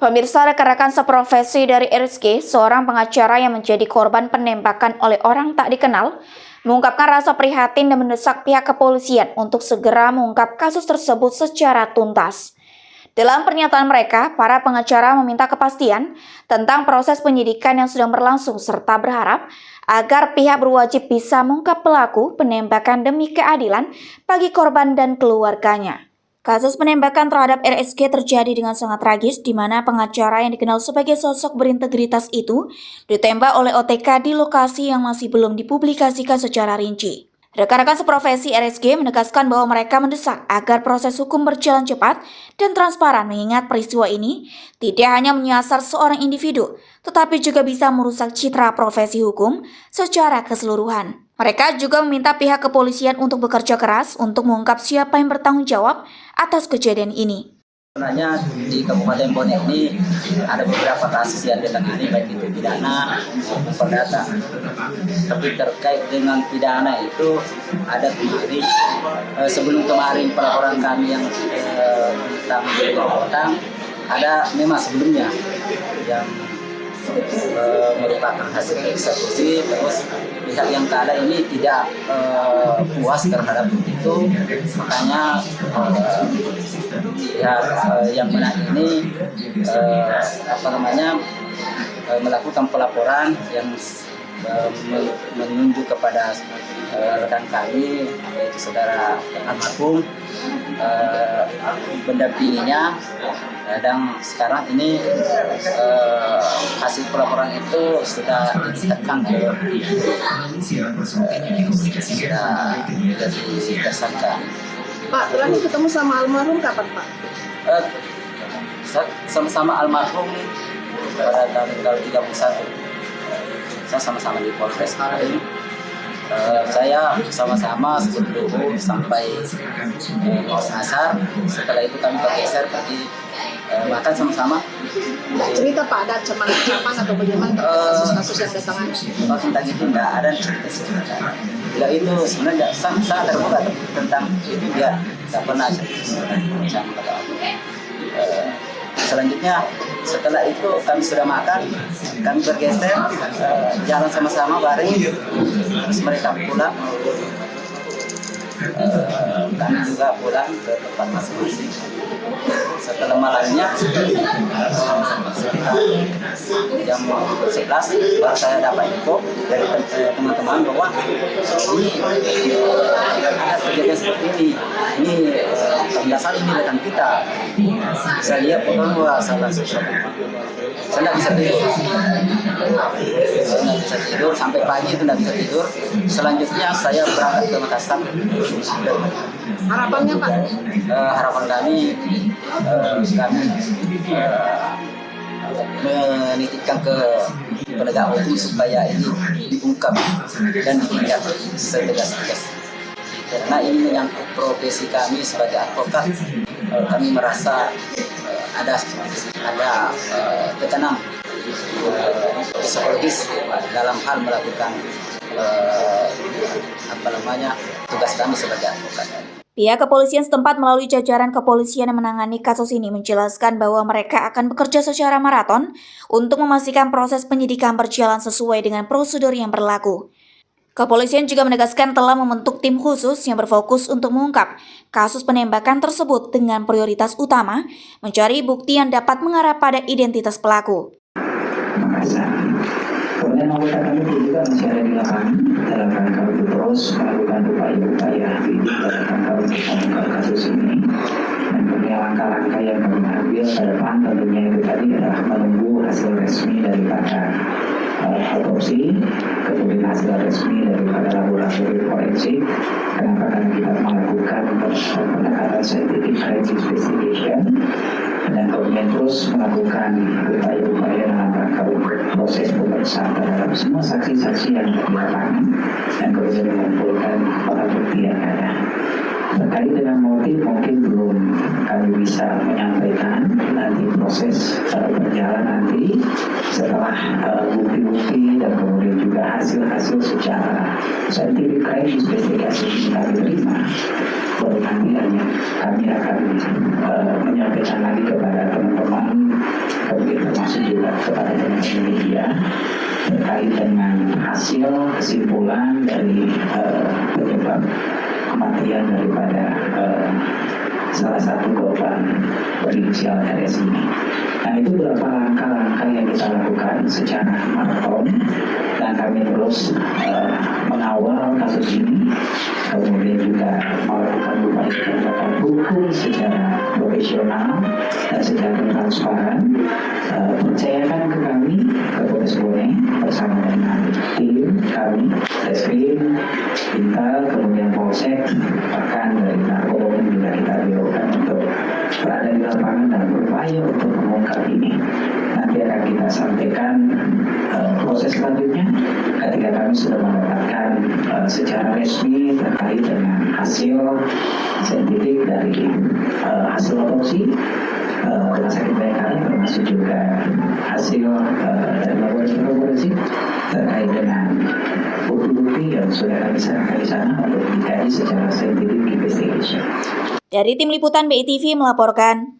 Pemirsa, rekan-rekan seprofesi dari RSG, seorang pengacara yang menjadi korban penembakan oleh orang tak dikenal, mengungkapkan rasa prihatin dan mendesak pihak kepolisian untuk segera mengungkap kasus tersebut secara tuntas. Dalam pernyataan mereka, para pengacara meminta kepastian tentang proses penyidikan yang sedang berlangsung serta berharap agar pihak berwajib bisa mengungkap pelaku penembakan demi keadilan bagi korban dan keluarganya. Kasus penembakan terhadap RSG terjadi dengan sangat tragis, di mana pengacara yang dikenal sebagai sosok berintegritas itu ditembak oleh OTK di lokasi yang masih belum dipublikasikan secara rinci. Rekan-rekan seprofesi RSG menegaskan bahwa mereka mendesak agar proses hukum berjalan cepat dan transparan, mengingat peristiwa ini tidak hanya menyasar seorang individu, tetapi juga bisa merusak citra profesi hukum secara keseluruhan. Mereka juga meminta pihak kepolisian untuk bekerja keras untuk mengungkap siapa yang bertanggung jawab atas kejadian ini. Sebenarnya di Kabupaten Bone ini ada beberapa kasus yang ditangani baik itu pidana maupun perdata. Tapi terkait dengan pidana itu ada kemarin, sebelum kemarin pelaporan kami yang tentang utang ada memang sebelumnya yang merupakan hasil eksekusi, terus pihak yang kalah ini tidak puas terhadap itu, makanya pihak yang menang ini melakukan pelaporan yang menunjuk kepada rekan kami yaitu saudara almarhum, mendampinginya, dan sekarang ini hasil pelaporan itu sudah ditetapkan sudah jadi tersangka. Pak, terakhir ketemu sama almarhum kapan, Pak? Sama-sama almarhum pada tanggal 31. Saya sama-sama di Polres kemarin. Saya sama-sama sebelum dulu sampai mau asar. Setelah itu kami bergeser pergi makan sama-sama. Cerita Pak, ada ancaman atau bagaimana kasus-kasus yang datangnya? Tentang itu tidak ada cerita. Ya itu sebenarnya sangat terbuka tentang itu, dia tidak pernah cerita kata aku. Selanjutnya setelah itu kami sudah makan, kami bergeser jalan sama-sama bareng, terus mereka pulang, kami juga pulang ke tempat masing-masing. Setelah malamnya sekitar jam 11 baru saya dapat info dari teman-teman bahwa ini ada kejadian seperti ini kebiasaan ini datang kita. Saya lihat bahwa salah sesuatu, saya tidak bisa tidur, sampai pagi itu tidak bisa tidur. Selanjutnya saya berangkat ke Makassar. Harapannya Pak? Harapan kami menitipkan ke penegak hukum supaya ini diungkap dan ditindak setegas-tegas. Karena ini menyangkut profesi kami sebagai advokat, kami merasa ada tekanan psikologis dalam hal melakukan tugas kami sebagai advokat. Pihak kepolisian setempat melalui jajaran kepolisian yang menangani kasus ini menjelaskan bahwa mereka akan bekerja secara maraton untuk memastikan proses penyidikan berjalan sesuai dengan prosedur yang berlaku. Kepolisian juga menegaskan telah membentuk tim khusus yang berfokus untuk mengungkap kasus penembakan tersebut dengan prioritas utama mencari bukti yang dapat mengarah pada identitas pelaku. Kemudian anggota kami juga masih ada di lapangan dalam rangka untuk terus melakukan upaya-upaya dalam rangka untuk mengungkap kasus ini. Dan kemudian langkah-langkah yang kami ambil ke depan tentunya itu tadi adalah menunggu hasil resmi daripada autopsi, kemudian hasil resmi daripada laboratorium forensik. Kenapa? Karena kita melakukan pendekatan scientific forensic investigation dan kemudian terus melakukan upaya-upaya dalam rangka proses pemeriksaan terhadap semua saksi-saksi yang berlaku dan kemudian mengumpulkan para bukti yang ada. Terkait dengan motif mungkin belum kami bisa menyampaikan, nanti proses berjalan nanti setelah bukti-bukti dan kemudian juga hasil-hasil secara scientific crime investigasi kami terima, baru nanti kami akan menyampaikan lagi kepada teman-teman termasuk juga kepada teman-teman media terkait dengan hasil kesimpulan dari penyebab kematian daripada salah satu korban berinisial RS ini. Nah, itu beberapa langkah-langkah yang kita lakukan secara maraton dan kami terus mengawal kasus ini, kemudian juga melakukan upaya penegakan hukum secara profesional dan secara transparan. Percayakan ke kami, ke Polres Bone, bersama dengan tim kami, Reskrim, Intel, kemudian Polsek, bahkan dari Narkoba juga kita berikan untuk berada di lapangan dan berupaya untuk mengungkap ini. Nanti akan kita sampaikan proses selanjutnya ketika kami sudah mendapatkan secara resmi terkait dengan hasil saintifik dari hasil otopsi rumah sakit Bayangkara, termasuk juga hasil dari laboratorium forensik terkait dengan bukti-bukti yang sudah kami serahkan di sana untuk dikaji secara scientific investigation. Dari Tim Liputan BITV melaporkan.